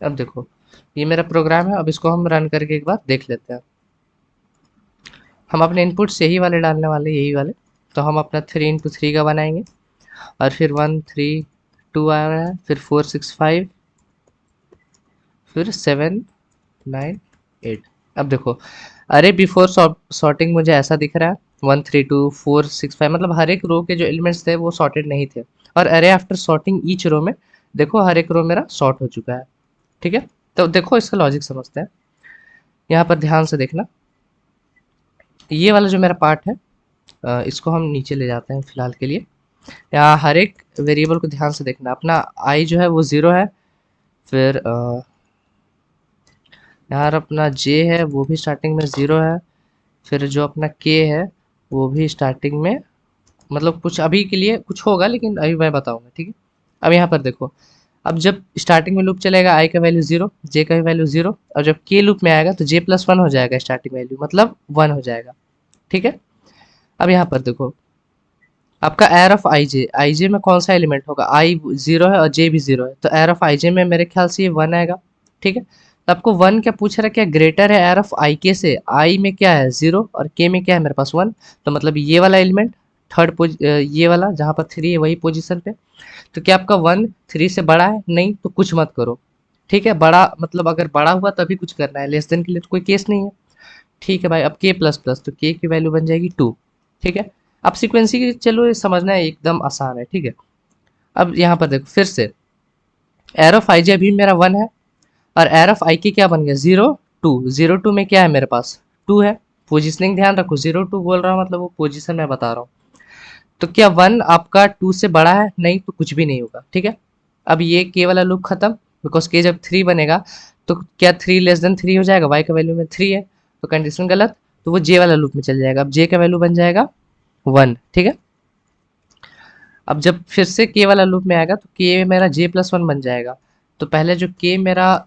अब देखो ये मेरा प्रोग्राम है, अब इसको हम रन करके एक बार देख लेते हैं। हम अपने इनपुट्स यही वाले डालने वाले, यही वाले। तो हम अपना 3 × 3 का बनाएंगे और फिर 1 3 2 आ रहा है, फिर 4 6 5, फिर 7 9 8। अब देखो अरे बिफोर सॉर्टिंग मुझे ऐसा दिख रहा है 1 3 2 4 6 5, मतलब हर एक रो के जो एलिमेंट्स थे वो सॉर्टेड नहीं थे। और अरे आफ्टर सॉर्टिंग ईच रो में देखो हर एक रो मेरा सॉर्ट हो चुका है। ठीक है, तो देखो इसका लॉजिक समझते हैं। यहाँ पर ध्यान से देखना, ये वाला जो मेरा पार्ट है इसको हम नीचे ले जाते हैं फिलहाल के लिए। यहाँ हर एक वेरिएबल को ध्यान से देखना। अपना आई जो है वो 0 है, फिर यहाँ अपना जे है वो भी स्टार्टिंग में 0 है, फिर जो अपना के है वो भी स्टार्टिंग में, मतलब कुछ अभी के लिए कुछ होगा लेकिन अभी मैं बताऊंगा। ठीक है, अब यहाँ पर देखो, अब जब स्टार्टिंग में लूप चलेगा आई का वैल्यू 0, जे का भी वैल्यू 0, और जब के लूप में आएगा तो जे प्लस 1 हो जाएगा स्टार्टिंग वैल्यू, मतलब 1 हो जाएगा। ठीक है, अब यहाँ पर देखो आपका एयर ऑफ आई जे में कौन सा एलिमेंट होगा, आई 0 है और जे भी 0 है, तो एयर ऑफ आई जे में मेरे ख्याल से ये 1 आएगा। ठीक है, तो आपको 1 क्या पूछ रहा है, क्या ग्रेटर है एयर ऑफ आई के से, आई में क्या है 0 और के में क्या है मेरे पास 1, तो मतलब ये वाला एलिमेंट ये वाला जहाँ पर 3 है वही पोजिशन पे। तो क्या आपका 1 3 से बड़ा है, नहीं तो कुछ मत करो। ठीक है, बड़ा मतलब अगर बड़ा हुआ तभी कुछ करना है, लेस देन के लिए तो कोई केस नहीं है। ठीक है भाई, अब के प्लस प्लस तो के की वैल्यू बन जाएगी 2। ठीक है, अब सीक्वेंसी की चलो ये समझना है एकदम आसान है। ठीक है, अब यहाँ पर देखो फिर से एयर ऑफ आई जे अभी मेरा 1 है और एयर ऑफ आई के क्या बन गया 0 2, 0 2 में क्या है मेरे पास 2 है। पोजिशनिंग ध्यान रखो, 0 2 बोल रहा हूँ मतलब वो पोजिशन मैं बता रहा हूँ। तो क्या 1 आपका 2 से बड़ा है, नहीं तो कुछ भी नहीं होगा। ठीक है, अब ये के वाला लूप खत्म, बिकॉज के जब 3 बनेगा तो क्या 3 लेस देन 3 हो जाएगा, वाई का वैल्यू में 3 है तो कंडीशन गलत, तो वो जे वाला लूप में चल जाएगा। अब जे का वैल्यू बन जाएगा 1। ठीक है, अब जब फिर से के वाला लूप में आएगा तो के मेरा जे प्लस 1 बन जाएगा। तो पहले जो के मेरा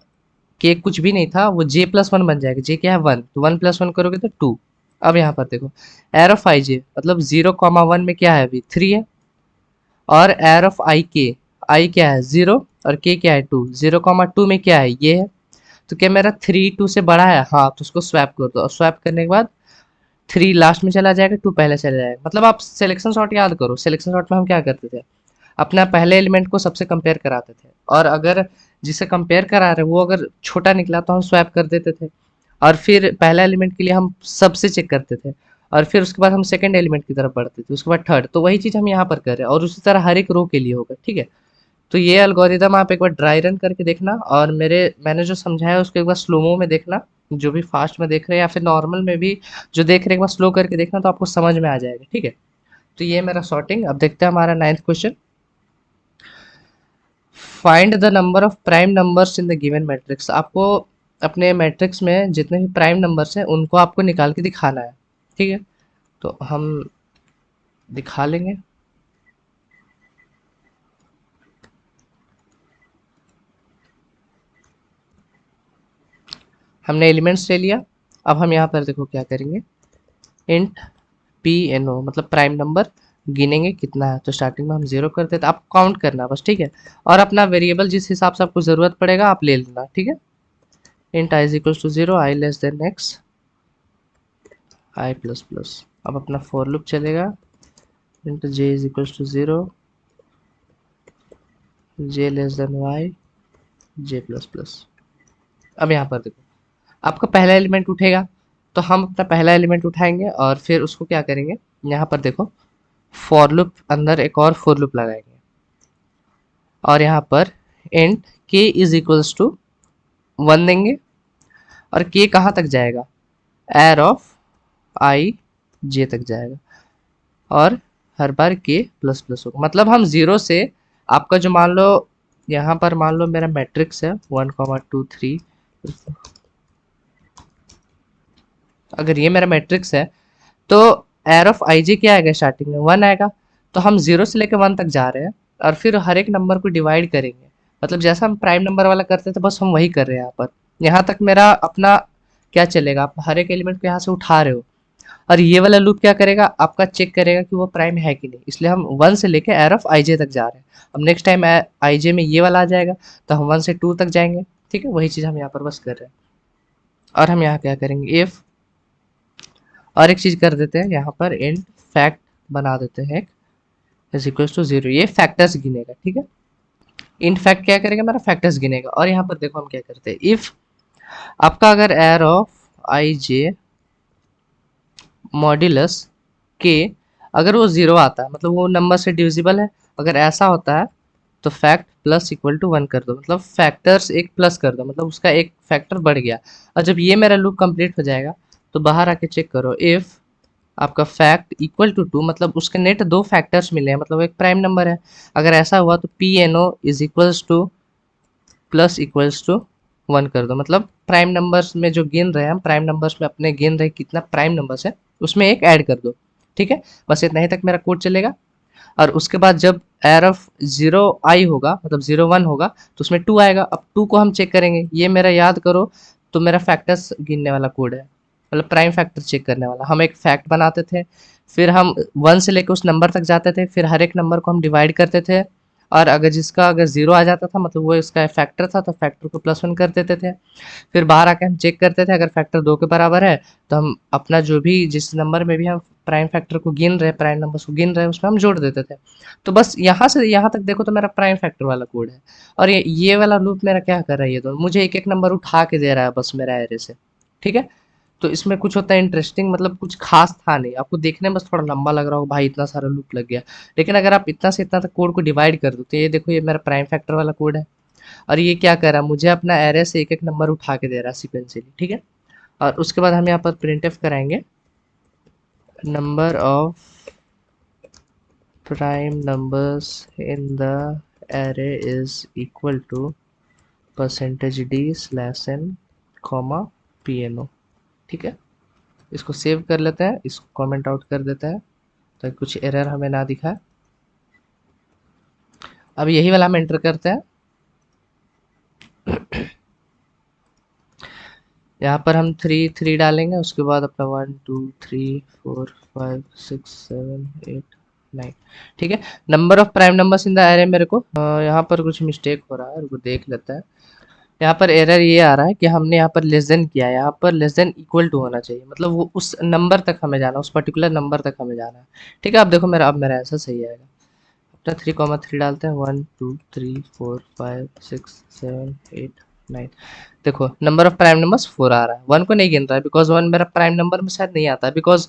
के कुछ भी नहीं था वो जे प्लस 1 बन जाएगा। जे क्या है 1, तो 1 प्लस 1 करोगे तो 2। अब यहाँ पर देखो एयर ऑफ आई जे मतलब 0 1 में क्या है अभी 3 है, और एयर ऑफ आई क्या है 0 और के क्या है 2, 0 2 में क्या है ये है। तो क्या मेरा 3 2 से बड़ा है, हाँ, तो उसको स्वैप कर दो और स्वैप करने के बाद 3 लास्ट में चला जाएगा, 2 पहले चला जाएगा। मतलब आप सिलेक्शन शॉट याद करो, सिलेक्शन शॉट में हम क्या करते थे, अपना पहले एलिमेंट को सबसे कंपेयर कराते थे, और अगर जिसे कंपेयर करा रहे वो अगर छोटा निकला तो हम स्वैप कर देते थे, और फिर पहला एलिमेंट के लिए हम सबसे चेक करते थे, और फिर उसके बाद हम सेकंड एलिमेंट की तरफ बढ़ते थे, उसके बाद थर्ड। तो वही चीज़ हम यहाँ पर कर रहे हैं और उसी तरह हर एक रो के लिए होगा। ठीक है, तो ये एल्गोरिदम आप एक बार ड्राई रन करके देखना, और मैंने जो समझाया उसको एक बार स्लोमो में देखना, जो भी फास्ट में देख रहे हैं या फिर नॉर्मल में भी जो देख रहे हैं एक बार स्लो करके देखना, तो आपको समझ में आ जाएगा। ठीक है, तो ये मेरा सॉर्टिंग। अब देखते हैं हमारा 9th question, find the number of prime numbers in the given matrix. आपको अपने मैट्रिक्स में जितने भी प्राइम नंबर्स हैं उनको आपको निकाल के दिखाना है। ठीक है, तो हम दिखा लेंगे। हमने एलिमेंट्स ले लिया, अब हम यहाँ पर देखो क्या करेंगे, इंट पी एन ओ मतलब प्राइम नंबर गिनेंगे कितना है। तो स्टार्टिंग में हम 0 कर देते, आप काउंट करना बस। ठीक है, और अपना वेरिएबल जिस हिसाब से आपको ज़रूरत पड़ेगा आप ले लेना। ठीक है, int i is equals to 0, i less than x, i plus plus. अब अपना फॉर लूप चलेगा, int j is equals to 0, j less than y, j plus plus. अब यहाँ पर देखो आपका पहला एलिमेंट उठेगा, तो हम अपना पहला एलिमेंट उठाएंगे और फिर उसको क्या करेंगे, यहाँ पर देखो फॉर लूप अंदर एक और फॉर लूप लगाएंगे और यहाँ पर इंट के इज इक्वल्स टू 1 देंगे और के कहाँ तक जाएगा, एर ऑफ आई जे तक जाएगा और हर बार के प्लस प्लस होगा। मतलब हम 0 से आपका जो मान लो यहाँ पर मान लो मेरा मैट्रिक्स है 1,2,3, अगर ये मेरा मैट्रिक्स है तो एर ऑफ आई जे क्या आएगा, स्टार्टिंग में 1 आएगा। तो हम 0 से लेकर 1 तक जा रहे हैं और फिर हर एक नंबर को डिवाइड करेंगे, मतलब जैसा हम प्राइम नंबर वाला करते थे बस हम वही कर रहे हैं यहाँ पर। यहाँ तक मेरा अपना क्या चलेगा, आप हर एक एलिमेंट को यहाँ से उठा रहे हो और ये वाला लूप क्या करेगा, आपका चेक करेगा कि वो प्राइम है कि नहीं, इसलिए हम 1 से लेके एर ऑफ आई जे तक जा रहे हैं। अब नेक्स्ट टाइम आई जे में ये वाला आ जाएगा तो हम 1 से 2 तक जाएंगे, ठीक है, वही चीज़ हम यहाँ पर बस कर रहे हैं। और हम यहाँ क्या करेंगे, इफ और एक चीज़ कर देते हैं यहाँ पर इंट फैक्ट बना देते हैं इज इक्वल टू 0, ये फैक्टर्स गिनेगा, ठीक है। इंट फैक्ट क्या करेगा, मेरा फैक्टर्स गिनेगा। और यहाँ पर देखो हम क्या करते हैं, इफ आपका अगर एर ऑफ आई जे मॉड्यूलस के अगर वो 0 आता है मतलब वो नंबर से डिविजिबल है, अगर ऐसा होता है तो फैक्ट प्लस इक्वल टू 1 कर दो, मतलब फैक्टर्स एक प्लस कर दो, मतलब उसका एक फैक्टर बढ़ गया। और जब ये मेरा लूप कंप्लीट हो जाएगा तो बाहर आके चेक करो, इफ आपका फैक्ट इक्वल टू 2, मतलब उसके नेट 2 फैक्टर्स मिले हैं, मतलब एक प्राइम नंबर है। अगर ऐसा हुआ तो p n o is equals to plus equals to 1 कर दो, मतलब प्राइम नंबर्स में जो गिन रहे हैं हम, प्राइम नंबर्स में अपने गिन रहे कितना प्राइम नंबर्स है उसमें एक ऐड कर दो, ठीक है। बस इतना ही तक मेरा कोड चलेगा। और उसके बाद जब एर ऑफ 0 आई होगा मतलब 0 1 होगा तो उसमें 2 आएगा। अब 2 को हम चेक करेंगे, ये मेरा याद करो तो मेरा फैक्टर्स गिनने वाला कोड है, मतलब प्राइम फैक्टर चेक करने वाला। हम एक फैक्ट बनाते थे, फिर हम 1 से लेकर उस नंबर तक जाते थे, फिर हर एक नंबर को हम डिवाइड करते थे और अगर जिसका अगर 0 आ जाता था मतलब वो इसका फैक्टर था तो फैक्टर को +1 कर देते थे। फिर बाहर आके हम चेक करते थे, अगर फैक्टर 2 के बराबर है तो हम अपना जो भी जिस नंबर में भी हम प्राइम फैक्टर को गिन रहे हैं, प्राइम नंबर्स को गिन रहे हैं, उसमें हम जोड़ देते थे। तो बस यहाँ से यहाँ तक देखो तो मेरा प्राइम फैक्टर वाला कोड है। और ये वाला लूप मेरा क्या कर रहा है, ये तो मुझे एक एक नंबर उठा के दे रहा है बस मेरा एरे से, ठीक है। तो इसमें कुछ होता है इंटरेस्टिंग, मतलब कुछ खास था नहीं, आपको देखने में बस थोड़ा लंबा लग रहा होगा भाई इतना सारा लूप लग गया, लेकिन अगर आप इतना से इतना तक कोड को डिवाइड कर दो तो ये देखो ये मेरा प्राइम फैक्टर वाला कोड है। और ये क्या कर रहा है, मुझे अपना एरे से एक एक नंबर उठा के दे रहा है सिक्वेंशियली, ठीक है। और उसके बाद हम यहाँ पर प्रिंटफ कराएंगे, number of prime numbers in the array is equal to %d/n, pno, ठीक है। इसको सेव कर लेते हैं, इसको कमेंट आउट कर देते हैं ताकि कुछ एरर हमें ना दिखाए। अब यही वाला हम एंटर करते हैं, यहाँ पर हम 3 3 डालेंगे, उसके बाद अपना 1 2 3 4 5 6 7 8 9, ठीक है। Number of prime numbers in the array मेरे को यहाँ पर कुछ मिस्टेक हो रहा है, रुको देख लेते हैं। यहाँ पर एरर ये आ रहा है कि हमने यहाँ पर लेस देन किया है, यहाँ पर लेस देन इक्वल टू होना चाहिए, मतलब वो उस नंबर तक हमें जाना है, उस पर्टिकुलर नंबर तक हमें जाना है, ठीक है। अब देखो मेरा, अब मेरा आंसर सही आएगा। अपना 3,3 डालते हैं, 1 2 3 4 5 6 7 8 9, देखो नंबर ऑफ प्राइम नंबर्स 4 आ रहा है, 1 को नहीं गिन रहा है बिकॉज 1 मेरा प्राइम नंबर में शायद नहीं आता है, बिकॉज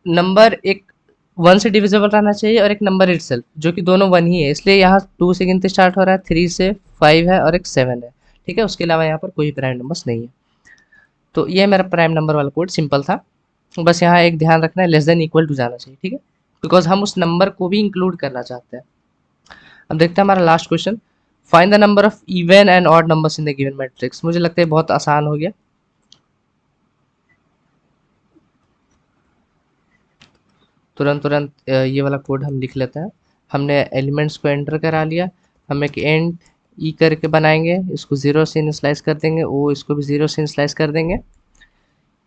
नंबर एक 1 से डिविजिबल रहना चाहिए और एक नंबर इटसेल्फ जो कि दोनों 1 ही है, इसलिए यहाँ 2 से गिनते स्टार्ट हो रहा है, 3 से 5 है और एक 7 है, ठीक है। उसके अलावा यहाँ पर कोई प्राइम नंबर्स नहीं है। तो ये मेरा प्राइम नंबर वाला कोड सिंपल था, बस यहाँ एक ध्यान रखना है लेस देन इक्वल टू जाना चाहिए, ठीक है, बिकॉज हम उस नंबर को भी इंक्लूड करना चाहते हैं। अब देखते हैं हमारा last question, find the number of even and odd numbers in the given matrix. मुझे लगता है बहुत आसान हो गया। तुरंत तुरंत ये वाला कोड हम लिख लेते हैं। हमने एलिमेंट्स को एंटर करा लिया, हम एक एंड ई करके बनाएंगे, इसको 0 से इनिशियलाइज कर देंगे, ओ इसको भी 0 से इनिशियलाइज कर देंगे।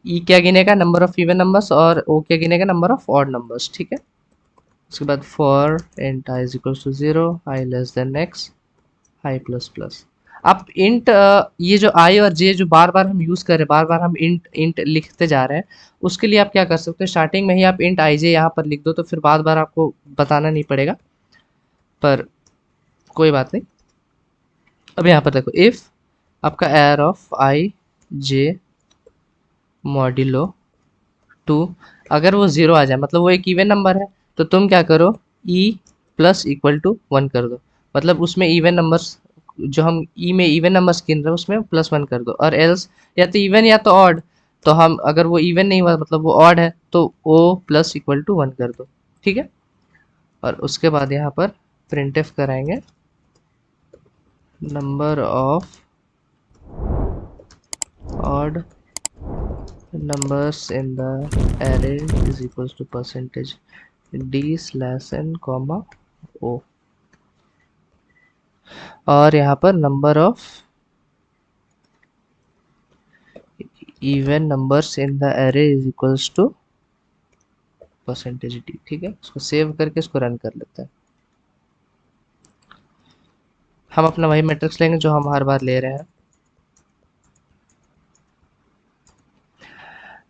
ई क्या गिनेगा, नंबर ऑफ इवन नंबर्स, और ओ क्या गिनेगा, नंबर ऑफ ऑड नंबर्स, ठीक है। उसके बाद for int i is equal to 0, i less than x, i plus plus. आप इंट ये जो आई और जे जो बार बार हम यूज़ कर रहे हैं, बार बार हम इंट इंट लिखते जा रहे हैं, उसके लिए आप क्या कर सकते हो, स्टार्टिंग में ही आप इंट आई जे यहाँ पर लिख दो, तो फिर बार बार आपको बताना नहीं पड़ेगा। पर कोई बात नहीं। अब यहाँ पर देखो, इफ़ आपका एर ऑफ आई जे मॉड्यूलो 2, अगर वो 0 आ जाए, मतलब वो एक इवन नंबर है, तो तुम क्या करो, ई प्लस इक्वल टू 1 कर दो। मतलब उसमें इवन नंबर्स, जो हम ई में इवन नंबर्स गिन रहे हैं उसमें प्लस 1 कर दो। और एल्स या तो इवन या तो ऑड, तो हम अगर वो इवन नहीं हुआ मतलब वो ऑड है, तो ओ प्लस इक्वल टू 1 कर दो। ठीक है। और उसके बाद यहाँ पर प्रिंटफ कराएंगे number of odd numbers in the array is equals to percentage d slash n comma o, और यहाँ पर number of even numbers in the array is equals to percentage D. ठीक है, इसको सेव करके इसको रन कर लेते हैं। हम अपना वही मैट्रिक्स लेंगे जो हम हर बार ले रहे हैं।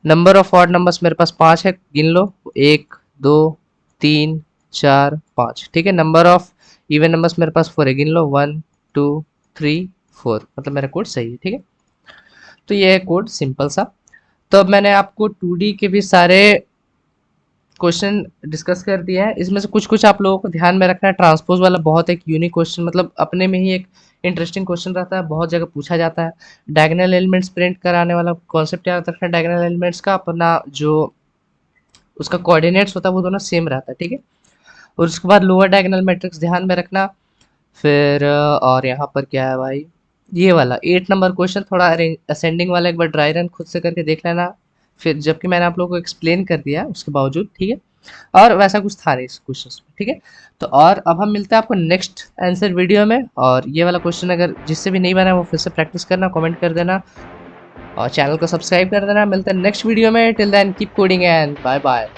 नंबर ऑफ ऑड नंबर्स मेरे पास 5 है, गिन लो, 1 2 3 4 5। ठीक है। नंबर ऑफ इवन नंबर्स मेरे पास 4 है, गिन लो, 1 2 3 4, मतलब मेरा कोड सही है। ठीक है। तो ये है कोड सिंपल सा। तो अब मैंने आपको 2D के भी सारे क्वेश्चन डिस्कस कर दिया है। इसमें से कुछ कुछ आप लोगों को ध्यान में रखना है। ट्रांसपोज वाला बहुत एक यूनिक क्वेश्चन, मतलब अपने में ही एक इंटरेस्टिंग क्वेश्चन रहता है, बहुत जगह पूछा जाता है। डायगोनल एलिमेंट्स प्रिंट कराने वाला कॉन्सेप्ट याद रखना है। डायगोनल एलिमेंट्स का अपना जो उसका कोऑर्डिनेट्स होता है वो दोनों सेम रहता है। ठीक है। और उसके बाद लोअर डायगोनल मैट्रिक्स ध्यान में रखना। फिर और यहाँ पर क्या है भाई, ये वाला 8 नंबर क्वेश्चन थोड़ा असेंडिंग वाला एक बार ड्राई रन खुद से करके देख लेना। फिर जबकि मैंने आप लोगों को एक्सप्लेन कर दिया उसके बावजूद। ठीक है। और वैसा कुछ था नहीं इस क्वेश्चन में। ठीक है। तो और अब हम मिलते हैं आपको नेक्स्ट आंसर वीडियो में। और ये वाला क्वेश्चन अगर जिससे भी नहीं बना है वो फिर से प्रैक्टिस करना, कमेंट कर देना और चैनल को सब्सक्राइब कर देना। मिलते हैं नेक्स्ट वीडियो में। Till then keep coding and bye bye.